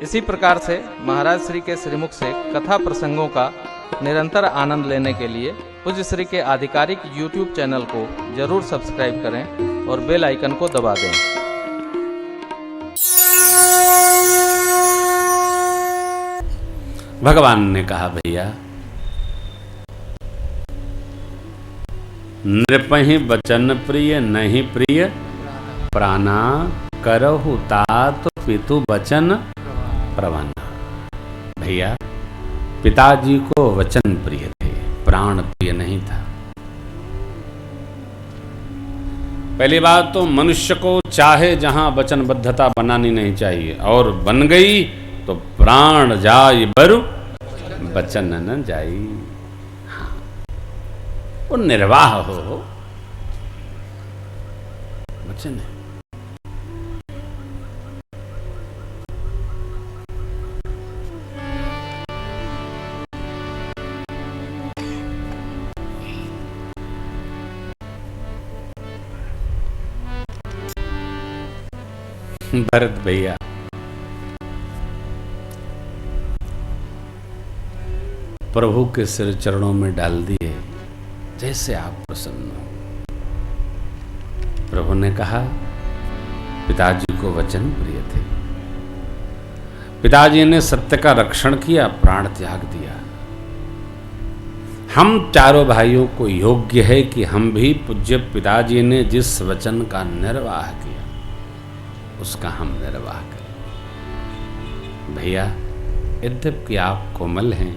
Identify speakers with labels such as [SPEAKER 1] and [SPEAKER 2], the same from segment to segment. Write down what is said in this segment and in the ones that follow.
[SPEAKER 1] इसी प्रकार से महाराज श्री के श्रीमुख से कथा प्रसंगों का निरंतर आनंद लेने के लिए पूज्य श्री के आधिकारिक YouTube चैनल को जरूर सब्सक्राइब करें और बेल आइकन को दबा दें।
[SPEAKER 2] भगवान ने कहा, भैया नृपहि बचन प्रिय नहीं प्रिय प्राणा करहु तात पितु बचन प्रवाना। भैया पिताजी को वचन प्रिय थे, प्राण प्रिय नहीं था। पहली बात तो मनुष्य को चाहे जहां वचनबद्धता बनानी नहीं चाहिए, और बन गई तो प्राण जाय बरु वचन न जाई। हाँ, वो निर्वाह हो वचन है। भरत भैया प्रभु के सिर चरणों में डाल दिए, जैसे आप प्रसन्न हो। प्रभु ने कहा, पिताजी को वचन प्रिय थे, पिताजी ने सत्य का रक्षण किया, प्राण त्याग दिया। हम चारों भाइयों को योग्य है कि हम भी पूज्य पिताजी ने जिस वचन का निर्वाह किया उसका हम निर्वाह करें। भैया यद्यपि आप कोमल हैं,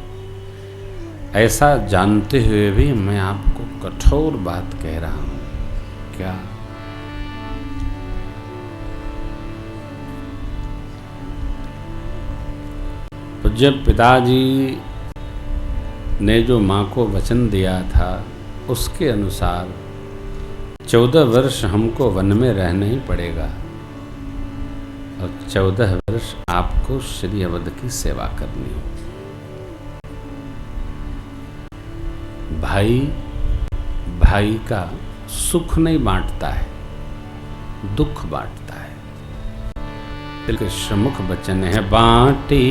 [SPEAKER 2] ऐसा जानते हुए भी मैं आपको कठोर बात कह रहा हूं। क्या? पूज्य पिताजी ने जो मां को वचन दिया था उसके अनुसार 14 वर्ष हमको वन में रहना ही पड़ेगा, और 14 वर्ष आपको श्री अवध की सेवा करनी हो। भाई भाई का सुख नहीं बांटता है, दुख बांटता है। दिल के श्रमुख वचन है, बांटी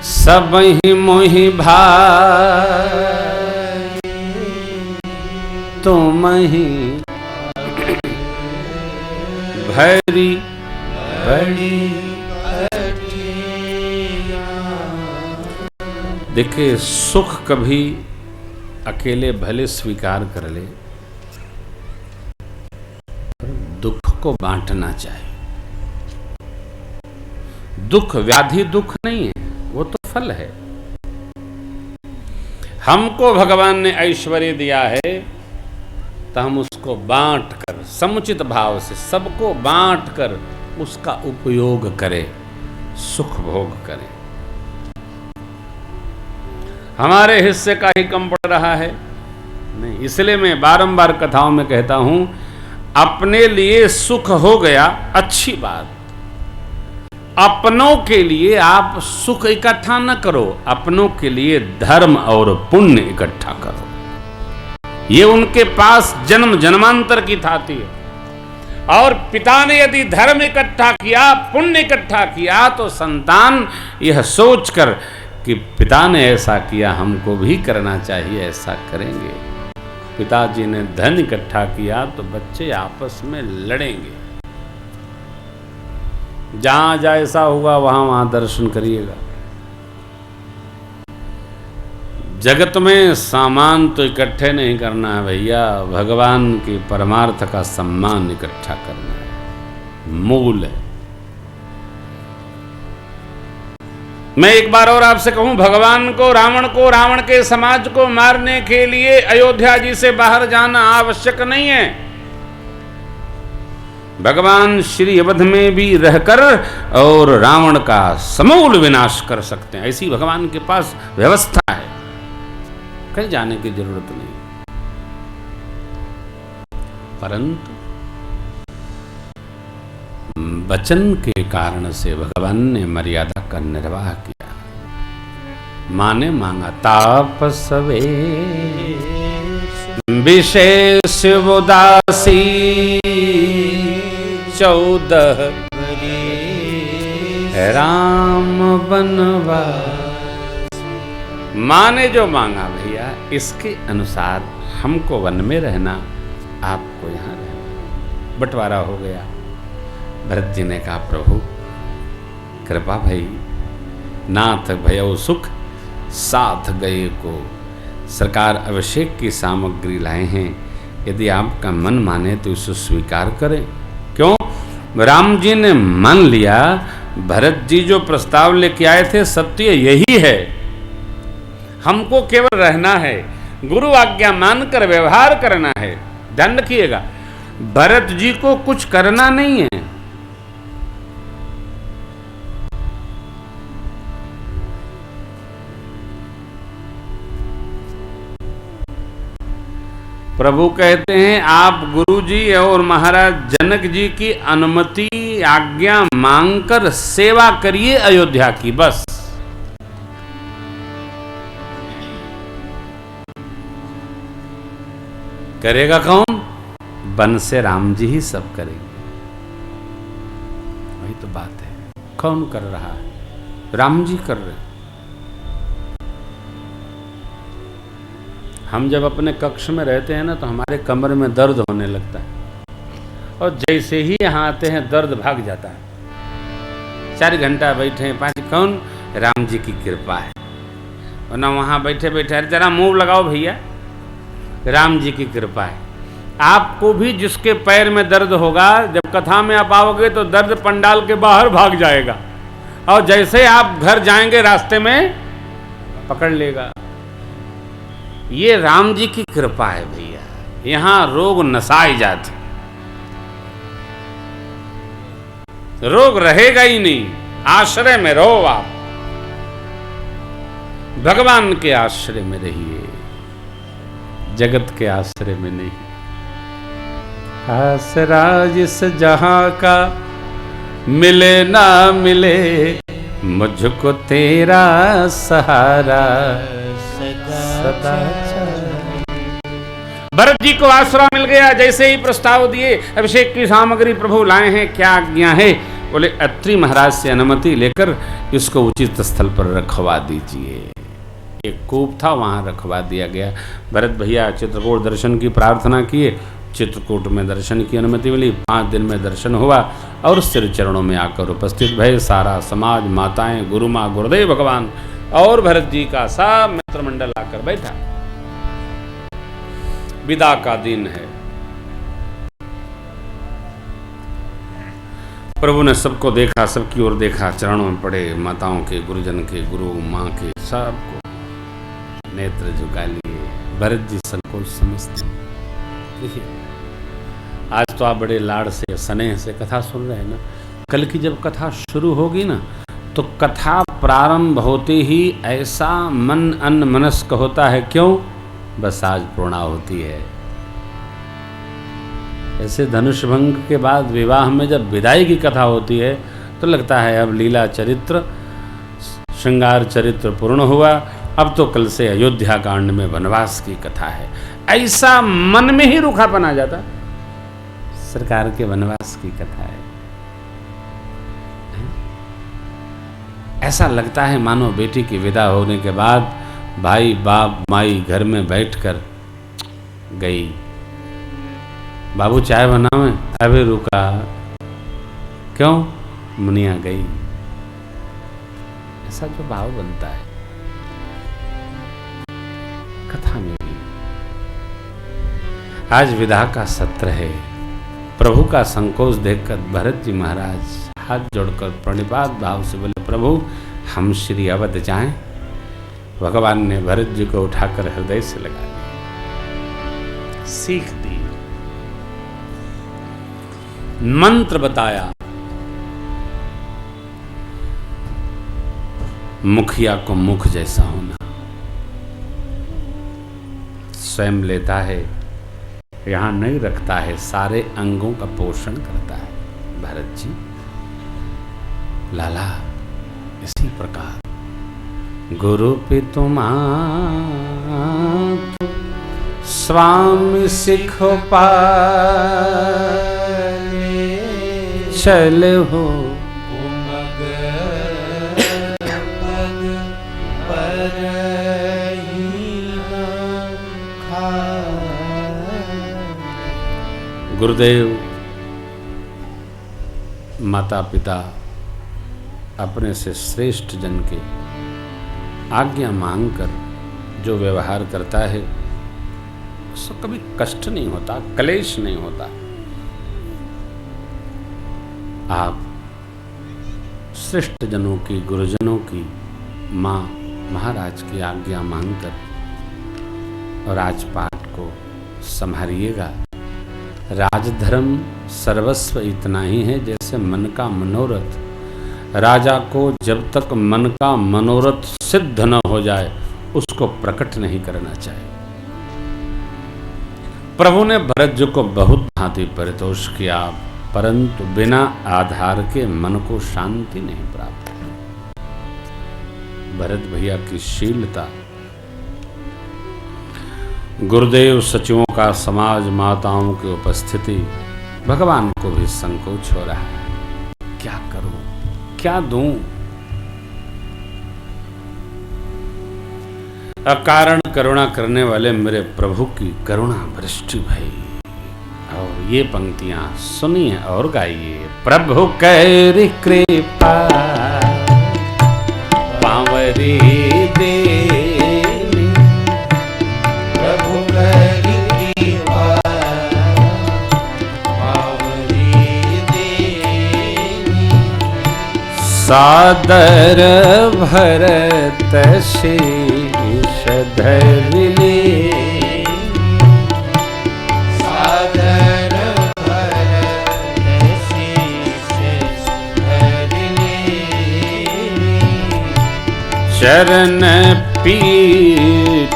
[SPEAKER 2] सब ही मोहि भाई तुम ही भरी बड़ी। देखिए, सुख कभी अकेले भले स्वीकार कर ले, पर दुख को बांटना चाहिए। दुख व्याधि दुख नहीं है, वो तो फल है। हमको भगवान ने ऐश्वर्य दिया है तो हम उसको बांट कर, समुचित भाव से सबको बांट कर उसका उपयोग करें, सुख भोग करें। हमारे हिस्से का ही कम पड़ रहा है नहीं। इसलिए मैं बारंबार कथाओं में कहता हूं, अपने लिए सुख हो गया अच्छी बात, अपनों के लिए आप सुख इकट्ठा न करो, अपनों के लिए धर्म और पुण्य इकट्ठा करो। ये उनके पास जन्म जन्मांतर की थाती है। और पिता ने यदि धर्म इकट्ठा किया, पुण्य इकट्ठा किया, तो संतान यह सोचकर कि पिता ने ऐसा किया, हमको भी करना चाहिए, ऐसा करेंगे। पिताजी ने धन इकट्ठा किया तो बच्चे आपस में लड़ेंगे। जहां जैसा होगा वहां दर्शन करिएगा। जगत में सामान तो इकट्ठे नहीं करना है भैया, भगवान के परमार्थ का सम्मान इकट्ठा करना है, मूल है। मैं एक बार और आपसे कहूं, भगवान को, रावण के समाज को मारने के लिए अयोध्या जी से बाहर जाना आवश्यक नहीं है। भगवान श्री अवध में भी रहकर और रावण का समूल विनाश कर सकते हैं, ऐसी भगवान के पास व्यवस्था है, कहीं जाने की जरूरत नहीं। परंतु वचन के कारण से भगवान ने मर्यादा का निर्वाह किया। मां ने मांगा तापसवे विशेष उदासी 14 राम बनवास। माँ ने जो मांगा भैया, इसके अनुसार हमको वन में रहना, आपको यहाँ रहना। बंटवारा हो गया। भरत जी ने कहा प्रभु कृपा भई, नाथ भयो सुख साथ गए को। सरकार अभिषेक की सामग्री लाए हैं, यदि आपका मन माने तो इसे स्वीकार करें। क्यों? राम जी ने मान लिया, भरत जी जो प्रस्ताव लेके आए थे सत्य यही है, हमको केवल रहना है, गुरु आज्ञा मानकर व्यवहार करना है। ध्यान रखिएगा, भरत जी को कुछ करना नहीं है। प्रभु कहते हैं आप गुरु जी और महाराज जनक जी की अनुमति आज्ञा मांगकर सेवा करिए अयोध्या की, बस। करेगा कौन? वन से राम जी ही सब करेंगे। वही तो बात है। कौन कर रहा है? राम जी कर रहे। हम जब अपने कक्ष में रहते हैं ना तो हमारे कमर में दर्द होने लगता है, और जैसे ही यहाँ आते हैं दर्द भाग जाता है। 4 घंटा बैठे 5, कौन? राम जी की कृपा है। और ना वहाँ बैठे बैठे अरे जरा मुंह लगाओ भैया, राम जी की कृपा है। आपको भी जिसके पैर में दर्द होगा, जब कथा में आप आओगे तो दर्द पंडाल के बाहर भाग जाएगा, और जैसे आप घर जाएंगे रास्ते में पकड़ लेगा। ये राम जी की कृपा है भैया। यहां रोग नसाए जाते, रोग रहेगा ही नहीं। आश्रय में रहो आप, भगवान के आश्रय में रहिए, जगत के आश्रय में नहीं। आसरा जिस जहां का मिले ना मिले, मुझको तेरा सहारा सदा। भरत जी को आसरा मिल गया। जैसे ही प्रस्ताव दिए, अभिषेक की सामग्री प्रभु लाए हैं, क्या आज्ञा है? बोले अत्रि महाराज से अनुमति लेकर इसको उचित स्थल पर रखवा दीजिए। एक कूप था, वहां रखवा दिया गया। भरत भैया चित्रकूट दर्शन की प्रार्थना किए, चित्रकूट में दर्शन की अनुमति मिली। 5 दिन में दर्शन हुआ और सिर चरणों में आकर उपस्थित भय सारा समाज, माताएं, गुरु माँ, गुरुदेव भगवान और भरत जी का सब मित्रमंडल आकर बैठा। विदा का दिन है। प्रभु ने सबको देखा, सबकी ओर देखा, चरणों में पड़े, माताओं के, गुरुजन के, गुरु माँ के, सबको नेत्र झुका लिए। भरत जी संकोच समझते। देखिए, आज तो आप बड़े लाड़ से, स्नेह से कथा सुन रहे हैं ना। कल की जब कथा शुरू होगी ना, तो कथा प्रारंभ होते ही ऐसा मन अन्मनस्क होता है। क्यों? बस आज पूर्णाहुति है। ऐसे धनुष भंग के बाद विवाह में जब विदाई की कथा होती है तो लगता है अब लीला चरित्र, श्रृंगार चरित्र पूर्ण हुआ, अब तो कल से अयोध्या कांड में वनवास की कथा है। ऐसा मन में ही रूखापन आ जाता। सरकार के वनवास की कथा है। ऐसा लगता है मानो बेटी की विदा होने के बाद भाई बाप माई घर में बैठकर गई, बाबू चाय बनावे, अभी रुका, क्यों? मुनिया गई। ऐसा जो भाव बनता है कथा में भी। आज विदा का सत्र है। प्रभु का संकोच देखकर भरत जी महाराज हाथ जोड़कर प्रणिपात भाव से बोले, प्रभु हम श्री अवध जाएं। भगवान ने भरत जी को उठाकर हृदय से लगा दिया, सीख दी, मंत्र बताया। मुखिया को मुख जैसा होना, स्वयं लेता है, यहां नहीं रखता है, सारे अंगों का पोषण करता है। भरत जी लाला इसी प्रकार गुरु पितु मातु स्वामी सिख पाले, कुशल हो। गुरुदेव माता पिता अपने से श्रेष्ठ जन के आज्ञा मांगकर जो व्यवहार करता है उसको कभी कष्ट नहीं होता, क्लेश नहीं होता। आप श्रेष्ठ जनों की, गुरुजनों की, माँ महाराज की आज्ञा मांगकर राजपाट को संभालिएगा। राजधर्म सर्वस्व इतना ही है जैसे मन का मनोरथ। राजा को जब तक मन का मनोरथ सिद्ध न हो जाए उसको प्रकट नहीं करना चाहिए। प्रभु ने भरत जी को बहुत भांति परितोष किया, परंतु बिना आधार के मन को शांति नहीं प्राप्त। भरत भैया की शीलता, गुरुदेव सचिवों का समाज, माताओं की उपस्थिति, भगवान को भी संकोच हो रहा है। क्या करूं, क्या दूं? अकारण करुणा करने वाले मेरे प्रभु की करुणा वृष्टि भई। और ये पंक्तियां सुनिए और गाइए। प्रभु कैरी कृपा पावरी दे, सादर भरत शीश धरिले, सादर भरत शीश धरिले, चरण पीठ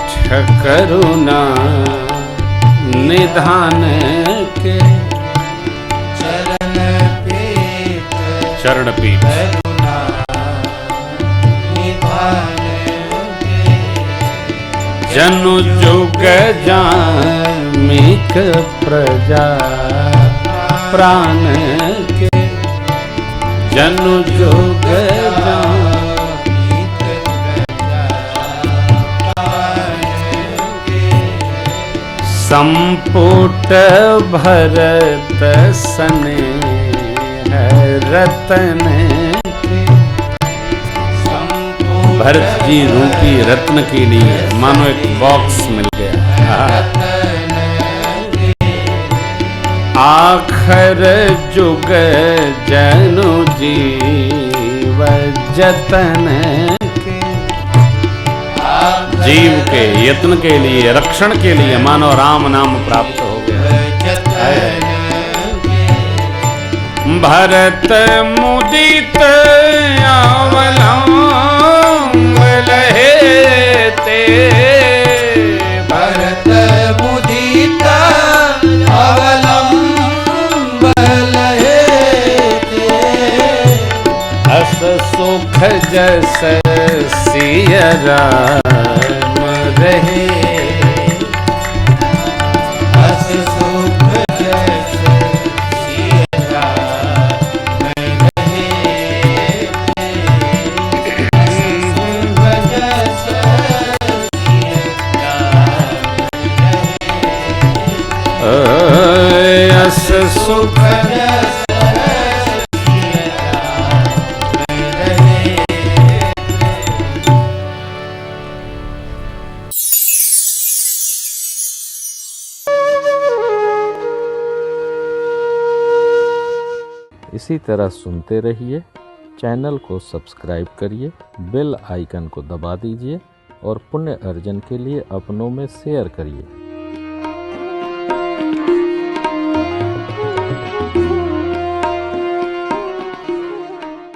[SPEAKER 2] करुणा निधान के, चरण पीठ जनु जुग जामिक प्रजा प्राण के, जनु जुग जामिक प्रजा प्राण के, संपुट भरत स्नेह रतन के। भरत जी रूपी रत्न के लिए मानो एक बॉक्स मिल गया। आखर जुग जनु जीव जतन के, जीव के यत्न के लिए, रक्षण के लिए मानो राम नाम प्राप्त हो गया। भरत मुदित अवलंब लहेते, भरत मुदित अवलंब लहेते, अस सुख जस सिय राम रहे, अस सुख जस सिय राम रहे, अस सुख
[SPEAKER 1] इसी तरह सुनते रहिए। चैनल को सब्सक्राइब करिए, बेल आइकन को दबा दीजिए और पुण्य अर्जन के लिए अपनों में शेयर करिए।